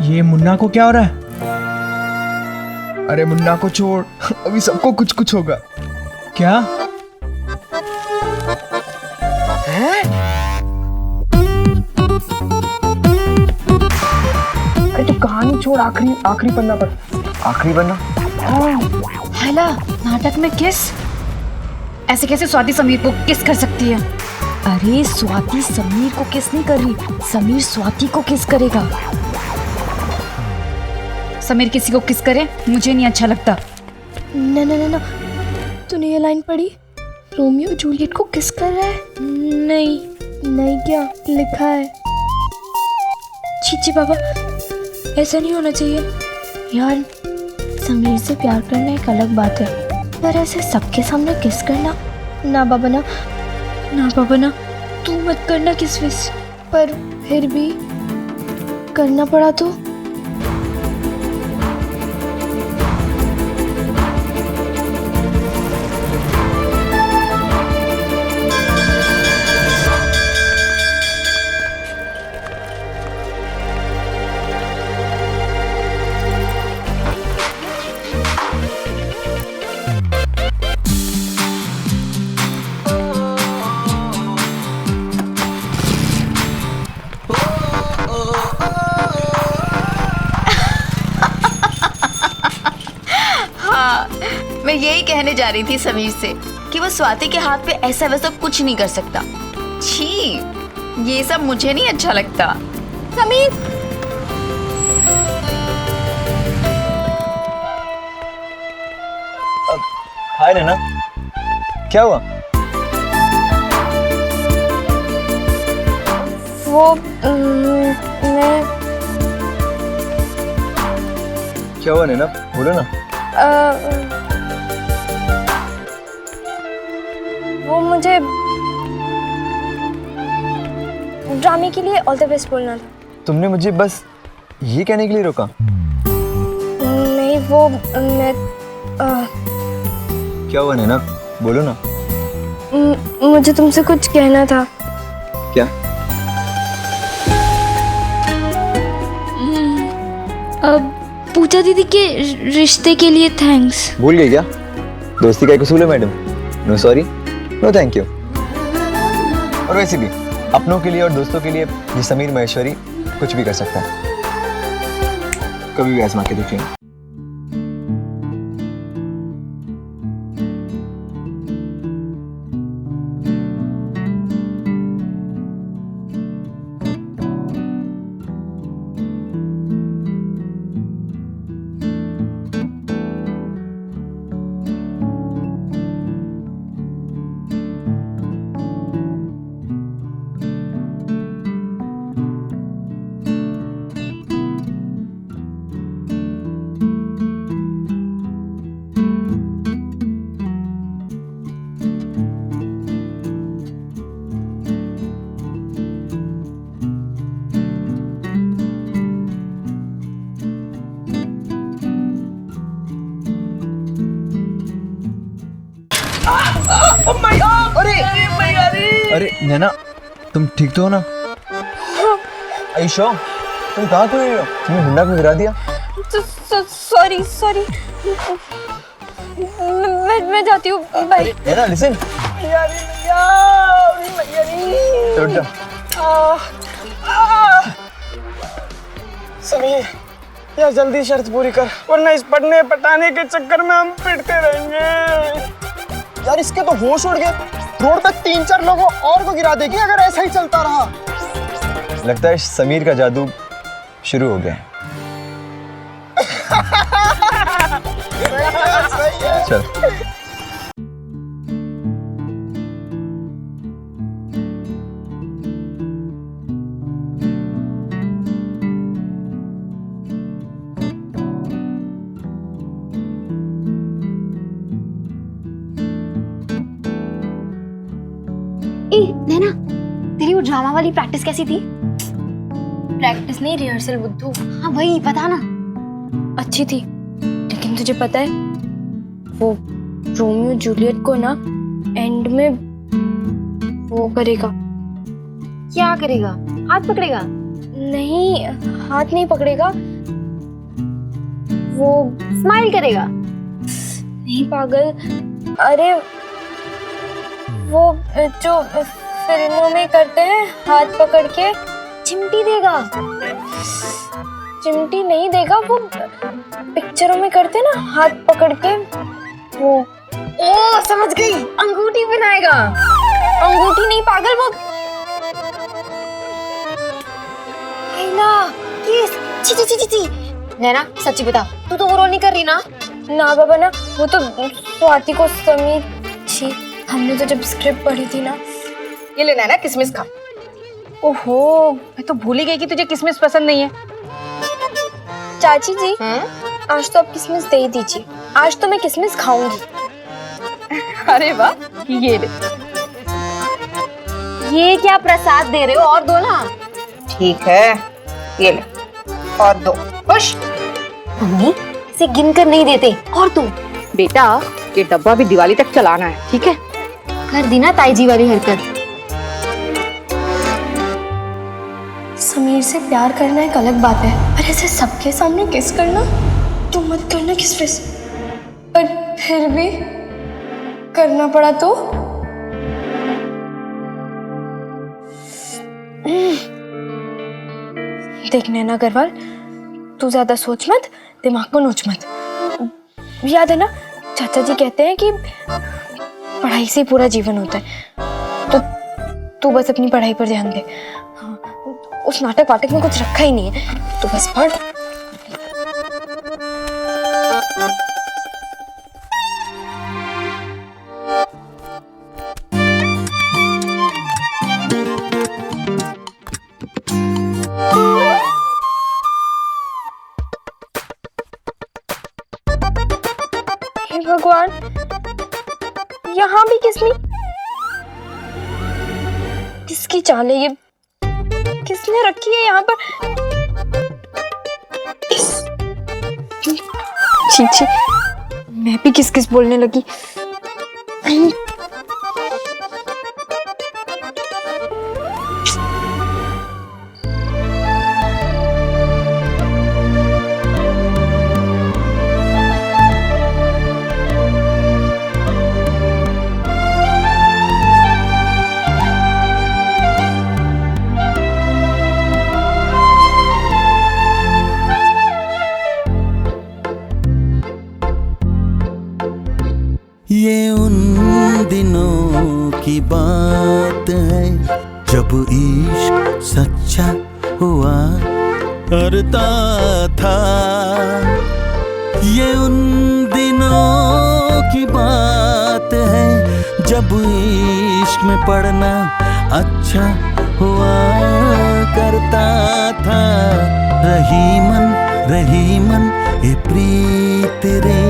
ये मुन्ना को क्या हो रहा है? अरे मुन्ना को छोड़, अभी सबको कुछ कुछ होगा। क्या है? अरे तो कहानी छोड़, आखिरी पन्ना पर। आखिरी पन्ना? हैला, नाटक में किस? ऐसे कैसे स्वाति समीर को किस कर सकती है? अरे स्वाति समीर को किस नहीं कर रही, समीर स्वाति को किस करेगा। समीर किसी को किस करे मुझे नहीं अच्छा लगता। ना ना ना ना, तूने ये लाइन पढ़ी? रोमियो जूलियट को किस कर रहा है? नहीं नहीं, क्या लिखा है? छी बाबा, ऐसा नहीं होना चाहिए यार। समीर से प्यार करना एक अलग बात है, पर ऐसे सबके सामने किस करना, ना बाबा ना, ना बाबा ना, तू मत करना किस विस। पर फिर भी करना पड़ा तो? मैं यही कहने जा रही थी समीर से कि वो स्वाति के हाथ पे ऐसा वैसा कुछ नहीं कर सकता। छी, ये सब मुझे नहीं अच्छा लगता। समीर, हाय नैना, क्या हुआ? वो मैं क्या हुआ नैना, बोलो ना। वो मुझे ड्रामे के लिए ऑल द बेस्ट बोलना था। तुमने मुझे बस ये कहने के लिए रोका? नहीं, वो मैं क्या हुआ नैना, बोलो ना। मुझे तुमसे कुछ कहना था। क्या? अब पूजा दीदी के रिश्ते के लिए थैंक्स। भूल गई क्या? दोस्ती का एक उसूल है madam, no sorry no thank you. और वैसे भी अपनों के लिए और दोस्तों के लिए ये समीर महेश्वरी कुछ भी कर सकता है, कभी भी आजमा के देखिए। अरे नैना, तुम ठीक तो हो ना? आयशा, तुम कहाँ खो रही हो? तुमने हुंडा को गिरा दिया। सॉरी सॉरी, मैं जाती हूँ, बाय। नैना लिसन, उठ जा। समीर, यार जल्दी शर्त पूरी कर, वरना इस पढ़ने पटाने के चक्कर में हम पिटते रहेंगे। यार इसके तो होश उड़ गए, रोड तक 3-4 लोगों और को गिरा देगी अगर ऐसा ही चलता रहा। लगता है समीर का जादू शुरू हो गया है। चल। नैना, तेरी वो ड्रामा वाली प्रैक्टिस कैसी थी? प्रैक्टिस नहीं, रिहर्सल बुद्धू। हाँ वही, बता ना। अच्छी थी, लेकिन तुझे पता है वो रोमियो जूलियट को ना एंड में वो करेगा। क्या करेगा? हाथ पकड़ेगा? नहीं, हाथ नहीं पकड़ेगा, वो स्माइल करेगा। नहीं पागल, अरे वो जो फिल्मों में करते हैं हाथ पकड़ के, चिमटी देगा। चिमटी नहीं देगा, वो पिक्चरों में करते ना हाथ पकड़ के, वो ओ समझ गई, अंगूठी बनाएगा। अंगूठी नहीं पागल, वो किस? छी छी छी छी। नैना सच्ची बता, तू तो वो रोल नहीं कर रही ना? ना बाबा ना, वो तो स्वाति को समीर, छी हमने तो जब स्क्रिप्ट पढ़ी थी ना। ये ले नैना किसमिस खा। ओहो, मैं तो भूल ही गई कि तुझे किसमिस पसंद नहीं है। चाची जी आज तो आप किसमिस दे ही दीजिए, आज तो मैं किसमिस खाऊंगी। अरे वाह, ये ले। ये क्या प्रसाद दे रहे हो, और दो ना। ठीक है, ये ले और दो। खुश? मम्मी इसे गिन कर नहीं देते, और दो। बेटा ये डब्बा भी दिवाली तक चलाना है, ठीक है? कर दी ना ताई जी वाली हरकत। समीर से प्यार करना एक अलग बात है, पर ऐसे सबके सामने किस करना, तो मत करना किस, पर फिर भी करना पड़ा तो। देख नैना अग्रवाल, तू ज्यादा सोच मत, दिमाग को नोच मत। याद है ना, चाचा जी कहते हैं कि पढ़ाई से पूरा जीवन होता है, तो तू बस अपनी पढ़ाई पर ध्यान दे। उस नाटक वाटक में कुछ रखा ही नहीं है, तो बस पढ़। हे भगवान, यहाँ भी किसकी चाल है ये? किसने रखी है यहाँ पर? छी छी, मैं भी किस बोलने लगी। ये उन दिनों की बात है जब इश्क सच्चा हुआ करता था। ये उन दिनों की बात है जब इश्क में पढ़ना अच्छा हुआ करता था। रही मन ये प्रीत रे,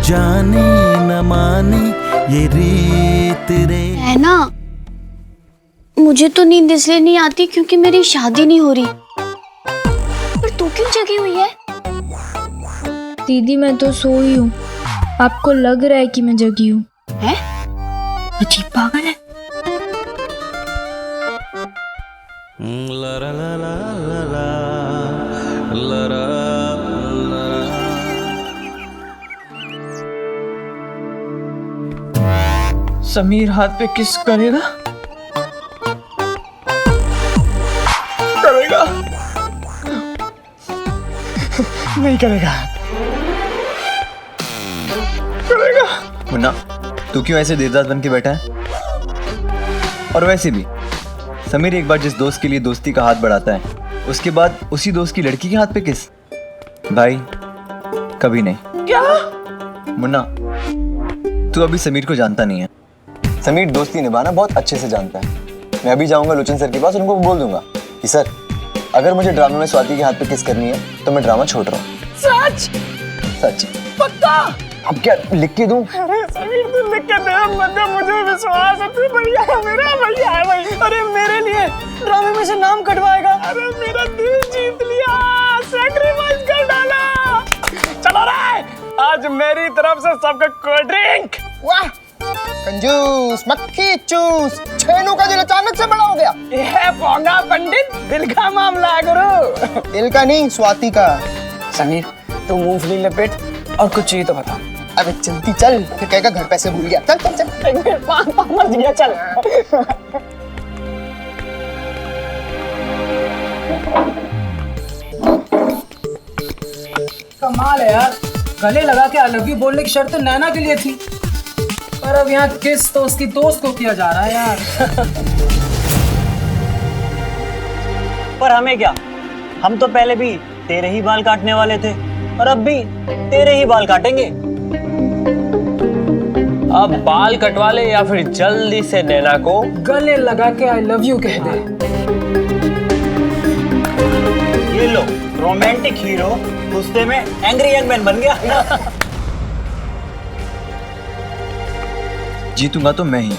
जाने न माने ये रीत रे। है ना, मुझे तो नींद इसलिए नहीं आती क्योंकि मेरी शादी नहीं हो रही। पर तू क्यों जगी हुई है? दीदी मैं तो सोई हूँ, आपको लग रहा है कि मैं जगी हूँ। है? अजीब पागल है। समीर हाथ पे किस करेगा? नहीं करेगा। मुन्ना, तू क्यों ऐसे देवदास बन के बैठा है? और वैसे भी समीर एक बार जिस दोस्त के लिए दोस्ती का हाथ बढ़ाता है, उसके बाद उसी दोस्त की लड़की के हाथ पे किस? भाई कभी नहीं। क्या? मुन्ना, तू अभी समीर को जानता नहीं है। समीर दोस्ती निभाना बहुत अच्छे से जानता है। मैं अभी जाऊंगा लोचन सर के पास, उनको बोल दूंगा कि सर अगर मुझे ड्रामा में स्वाति के हाथ पे किस करनी है तो मैं ड्रामा छोड़ रहा हूँ। सच पक्का? अब क्या लिख के दूं? अरे समीर तू लिख के दे, मुझे विश्वास है तू भैया है, मेरा भैया है भाई। अरे मेरे लिए ड्रामे में से नाम कटवाएगा। अरे मेरा दिल जीत लिया, सैक्रिफाइस कर डाला। चलो रे, आज मेरी तरफ से सबका कोल्ड ड्रिंक। वाह कंजूस, मक्खी चूस, छेनू का दिल अचानक से बड़ा हो गया। ये पोंगा पंडित, दिल का मामला है गुरु। दिल का नहीं, स्वाति का। समीर तो मूंगफली लपेट और कुछ चाहिए तो बता। अबे जल्दी चल, फिर कहेगा घर पैसे भूल गया। चल चल चल। मर गया, चल। कमाल है यार, गले लगा के आई लव यू बोलने की शर्त तो नैना के लिए थी, पर अब यहाँ किस तो उसकी दोस्त को किया जा रहा है यार। पर हमें क्या, हम तो पहले भी तेरे ही बाल काटने वाले थे और अब भी तेरे ही बाल काटेंगे। अब बाल कटवा ले या फिर जल्दी से नैना को गले लगा के आई लव यू कह दे। ये लो, रोमांटिक हीरो गुस्से में एंग्री यंग मैन बन गया। जीतूंगा तो मैं ही,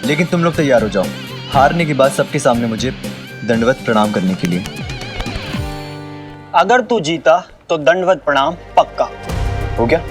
लेकिन तुम लोग तैयार हो जाओ हारने के बाद सबके सामने मुझे दंडवत प्रणाम करने के लिए। अगर तू जीता तो दंडवत प्रणाम पक्का। हो गया?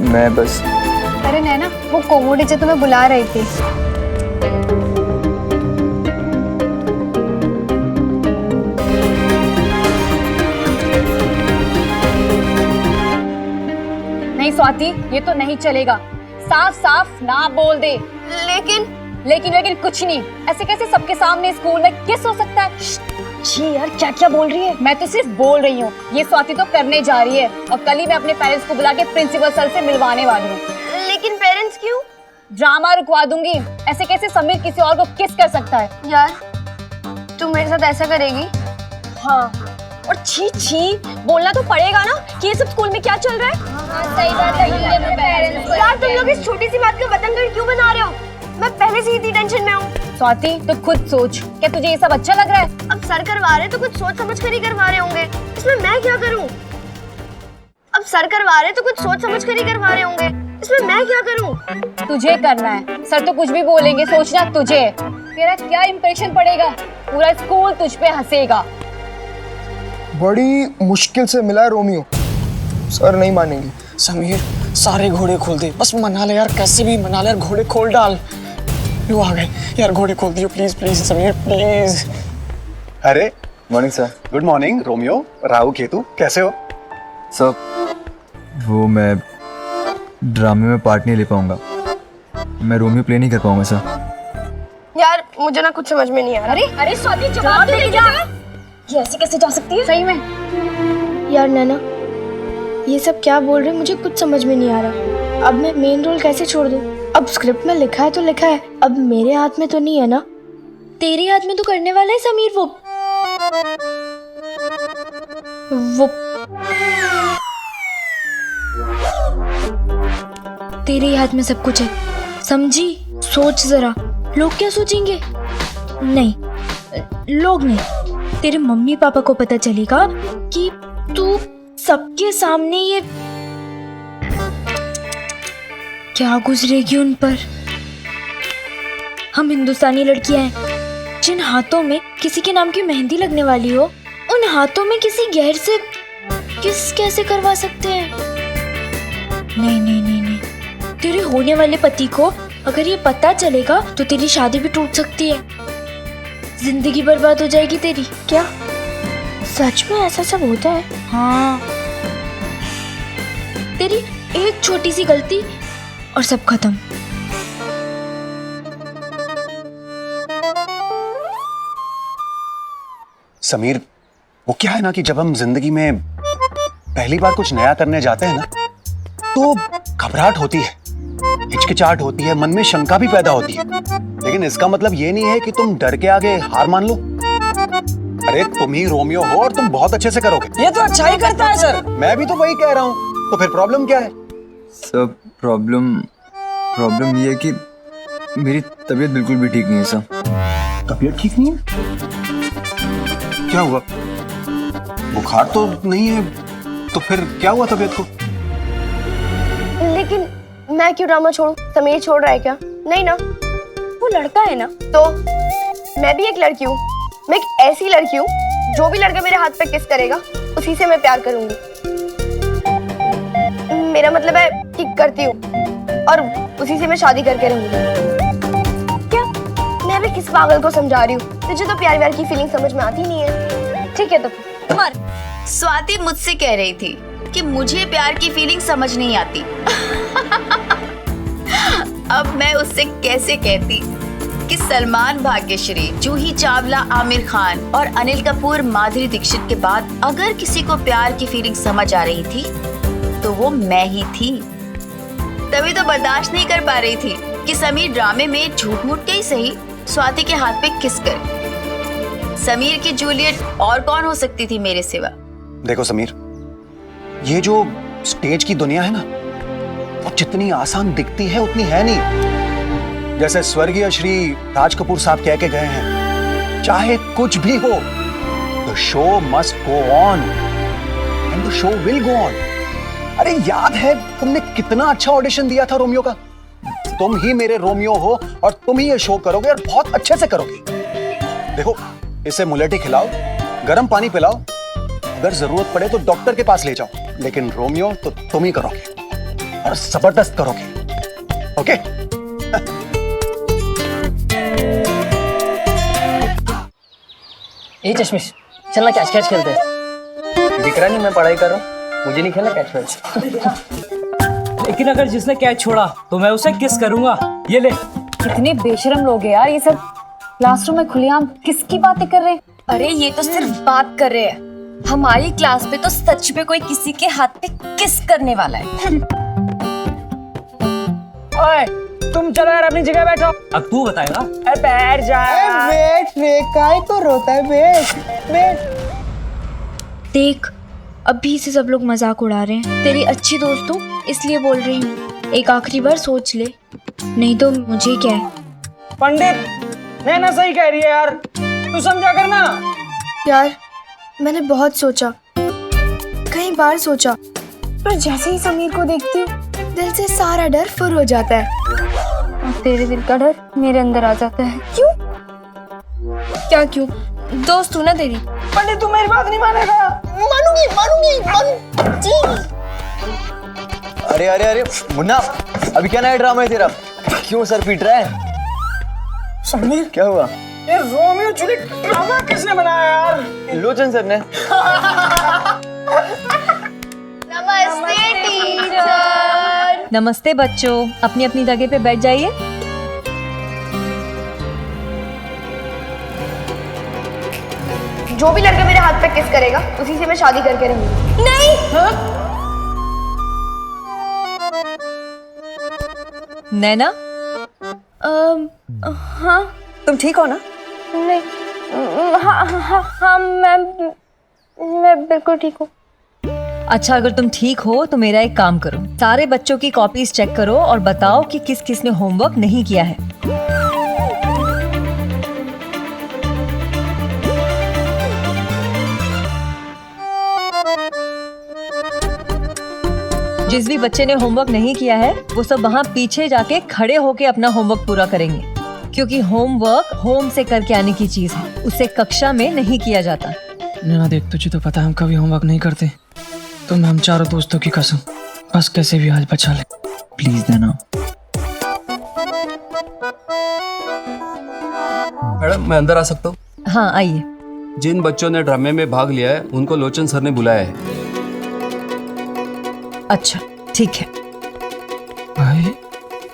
मैं बस। अरे नैना, वो कोमोडी से तुम्हें बुला रही थी। नहीं स्वाति, ये तो नहीं चलेगा। साफ साफ ना बोल दे। लेकिन कुछ नहीं। ऐसे कैसे सबके सामने स्कूल में किस हो सकता है? जी यार, क्या क्या बोल रही है? मैं तो सिर्फ बोल रही हूँ, ये स्वाति तो करने जा रही है और कल ही मैं अपने पेरेंट्स को बुला के प्रिंसिपल सर से मिलवाने वाली हूँ। लेकिन पेरेंट्स क्यों? ड्रामा रुकवा दूंगी। ऐसे कैसे समीर किसी और को किस कर सकता है? यार तू मेरे साथ ऐसा करेगी? हाँ, और छी छी बोलना तो पड़ेगा ना कि ये सब स्कूल में क्या चल रहा है। सही बात है यार, तुम लोग इस छोटी सी बात का बतंगड़ क्यों बना रहे हो? मैं पहले से ही इतनी टेंशन में हूँ। स्वाति, तो खुद सोच, क्या तुझे ये सब अच्छा लग रहा है? अब सर करवा रहे तो कुछ सोच समझ कर ही करवा रहे होंगे, इसमें मैं क्या करूँ? अब सर करवा रहे तो कुछ सोच समझ कर ही करवा रहे होंगे, इसमें मैं क्या करूँ? तुझे करना है। सर तो कुछ भी बोलेंगे, सोचना तुझे। तेरा क्या इम्प्रेशन पड़ेगा? पूरा स्कूल तुझ पे हंसेगा। बड़ी मुश्किल से मिला है रोमियो, सर नहीं मानेंगे। समीर, सारे घोड़े खोल दे, बस मना ले यार, कैसे भी मना ले यार, घोड़े खोल डाल। लो आ गए यार, घोड़े खोल दियो प्लीज प्लीज समीर प्लीज। अरे morning sir. Good morning Romeo, Rahu Ketu, कैसे हो? सर वो मैं ड्रामे में पार्ट नहीं ले पाऊंगा, मैं रोमियो प्ले नहीं कर पाऊंगा सर। यार मुझे ना कुछ समझ में नहीं आ रहा। अरे स्वाति, जवाब दे जा। ये ऐसे कैसे जा सकती है? सही में यार नैना, ये सब क्या बोल रहे हैं, मुझे कुछ समझ में नहीं आ रहा। अब मैं मेन रोल कैसे छोड़ दूं? अब स्क्रिप्ट में लिखा है तो लिखा है, अब मेरे हाथ में तो नहीं है ना। तेरे हाथ में तो करने वाला है समीर। वो तेरे हाथ में सब कुछ है, समझी? सोच जरा, लोग क्या सोचेंगे? नहीं, लोग नहीं, तेरे मम्मी पापा को पता चलेगा कि तू सबके सामने ये क्या गुजरेगी उन पर। हम हिंदुस्तानी लड़कियां हैं, जिन हाथों में किसी के नाम की मेहंदी लगने वाली हो, उन हाथों में किसी गैर से किस कैसे करवा सकते हैं? नहीं नहीं नहीं नहीं, तेरे होने वाले पति को अगर ये पता चलेगा तो तेरी शादी भी टूट सकती है, जिंदगी बर्बाद हो जाएगी तेरी। क्या सच में ऐसा सब होता है? हाँ, तेरी एक छोटी सी गलती और सब खत्म। समीर, वो क्या है ना कि जब हम जिंदगी में पहली बार कुछ नया करने जाते हैं ना, तो घबराहट होती है, हिचकिचाहट होती है, मन में शंका भी पैदा होती है। लेकिन इसका मतलब ये नहीं है कि तुम डर के आगे हार मान लो। अरे तुम ही रोमियो हो और तुम बहुत अच्छे से करोगे। ये तो अच्छा ही करता है सर। मैं भी तो वही कह रहा हूँ, तो फिर प्रॉब्लम क्या है? सर प्रॉब्लम ये है कि मेरी तबीयत बिल्कुल भी ठीक नहीं है सर। तबीयत ठीक नहीं है? क्या हुआ? बुखार तो नहीं है, तो फिर क्या हुआ तबीयत को? लेकिन मैं क्यों ड्रामा छोड़ूं? समीर छोड़ रहा है क्या? नहीं ना, वो लड़का है ना। तो मैं भी एक लड़की हूँ, मैं एक ऐसी लड़की हूँ जो भी लड़का मेरे हाथ पे किस करेगा उसी से मैं प्यार करूंगी। मेरा मतलब है कि करती हूँ और उसी से मैं शादी करके रहूंगी। क्या मैं भी किस पागल को समझा रही हूँ? तुझे तो प्यार व्यार की फीलिंग समझ में आती नहीं है। ठीक है तो मर। स्वाति मुझसे कह रही थी कि मुझे प्यार की फीलिंग समझ नहीं आती। अब मैं उससे कैसे कहती कि सलमान, भाग्यश्री, जूही चावला, आमिर खान और अनिल कपूर, माधुरी दीक्षित के बाद अगर किसी को प्यार की फीलिंग समझ आ रही थी तो वो मैं ही थी। तभी तो बर्दाश्त नहीं कर पा रही थी कि समीर ड्रामे में झूठ मूठ के ही सही स्वाति के हाथ पे किस करे। समीर की जूलियट और कौन हो सकती थी मेरे सिवा? देखो समीर, ये जो स्टेज की दुनिया है ना, वो जितनी आसान दिखती है उतनी है नहीं। जैसे स्वर्गीय श्री राज कपूर साहब कह के गए हैं, चाहे कुछ भी हो, the show must go on and the show will go on. अरे याद है तुमने कितना अच्छा ऑडिशन दिया था रोमियो का? तुम ही मेरे रोमियो हो और तुम ही ये शो करोगे और बहुत अच्छे से करोगे। देखो, इसे मुलेठी खिलाओ, गर्म पानी पिलाओ, अगर जरूरत पड़े तो डॉक्टर के पास ले जाओ, लेकिन रोमियो तो तुम ही करोगे और जबरदस्त करोगे। ओके? ए चश्मिश, चलना कैच कैच खेलते हैं। दिख रहा नहीं मैं पढ़ाई कर रहा हूँ, मुझे नहीं खेलना कैच कैच। लेकिन अगर जिसने कैच छोड़ा तो मैं उसे किस करूंगा। ये ले। कितने बेशरम लोग हैं यार ये सब। क्लासरूम में खुलेआम किसकी बातें कर रहे हैं? अरे ये तो सिर्फ बात कर रहे हैं, हमारी क्लास पे तो सच में कोई किसी के हाथ पे किस करने वाला है। ओए, तुम चलो यार अपनी जगह बैठो। अब तू बताएगा। बैठ जा। बैठ रे, काय को रोता है? बैठ बैठ। देख, अभी से सब लोग मजाक उड़ा रहे हैं। तेरी अच्छी दोस्त हूँ इसलिए बोल रही हूँ, एक आखिरी बार सोच ले, नहीं तो मुझे क्या है। पंडित, नैना सही कह रही है यार, तू समझा करना। यार मैंने बहुत सोचा, कई बार सोचा, पर जैसे ही समीर को देखती हूँ दिल से सारा डर फुर हो जाता है और तेरे दिल का डर मेरे अंदर आ जाता है। क्यों? क्या क्यों? दोस्त हूँ ना तेरी। पंडित तू मेरी बात नहीं मानेगा। मानूंगी मानूंगी जी। अरे अरे अरे मुन्ना, अभी क्या नया ड्रामा है तेरा? क्यों सर पीट रहा है? समीर, क्या हुआ? ये रोमियो जूलियट ड्रामा किसने बनाया यार? लोचन सर ने। नमस्ते टीचर। नमस्ते बच्चों, अपनी अपनी जगह पे बैठ जाइए। जो भी लड़का मेरे हाथ पे किस करेगा उसी से मैं शादी करके रहूंगी। नहीं। नैना, हाँ तुम ठीक हो ना? नहीं, हाँ मैं बिल्कुल ठीक हूँ। अच्छा, अगर तुम ठीक हो तो मेरा एक काम करो, सारे बच्चों की कॉपीज चेक करो और बताओ कि किस किस ने होमवर्क नहीं किया है। जिस भी बच्चे ने होमवर्क नहीं किया है वो सब वहाँ पीछे जाके खड़े होके अपना होमवर्क पूरा करेंगे, क्योंकि होमवर्क होम से करके आने की चीज है, उसे कक्षा में नहीं किया जाता। नैना देख, तुझे तो पता है हम कभी होमवर्क नहीं करते, तो हम चारों दोस्तों की कसम, बस कैसे भी आज बचा ले प्लीज नैना। मैडम मैं अंदर आ सकता हूँ? हाँ आइए। जिन बच्चों ने ड्रामे में भाग लिया है उनको लोचन सर ने बुलाया है। अच्छा ठीक है। भाई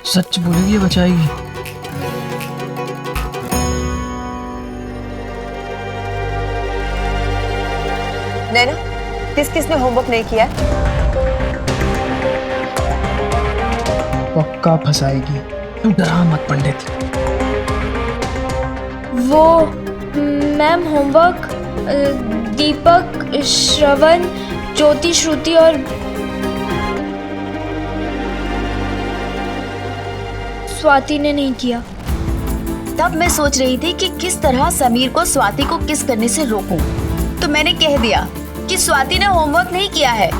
सच बोलेगी ये बचाएगी? नैना, किस किस ने होमवर्क नहीं किया? पक्का फंसाएगी, तू डरा मत पंडित। वो मैम होमवर्क दीपक, श्रवण, ज्योति, श्रुति और स्वाति ने नहीं किया। तब मैं सोच रही थी कि किस तरह समीर को स्वाति को किस करने से रोकूं। तो मैंने कह दिया कि स्वाति ने होमवर्क नहीं किया है।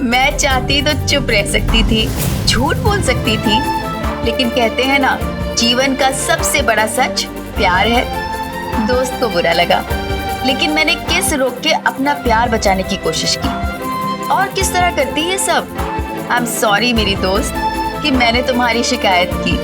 मैं चाहती तो चुप रह सकती थी, झूठ बोल सकती थी, लेकिन कहते हैं ना, जीवन का सबसे बड़ा सच प्यार है। दोस्त को बुरा लगा, लेकिन मैंने किस रोक के अपना प्यार बचाने की कोशिश की। और किस तरह करती है सब। आई एम सॉरी मेरी दोस्त कि मैंने तुम्हारी शिकायत की।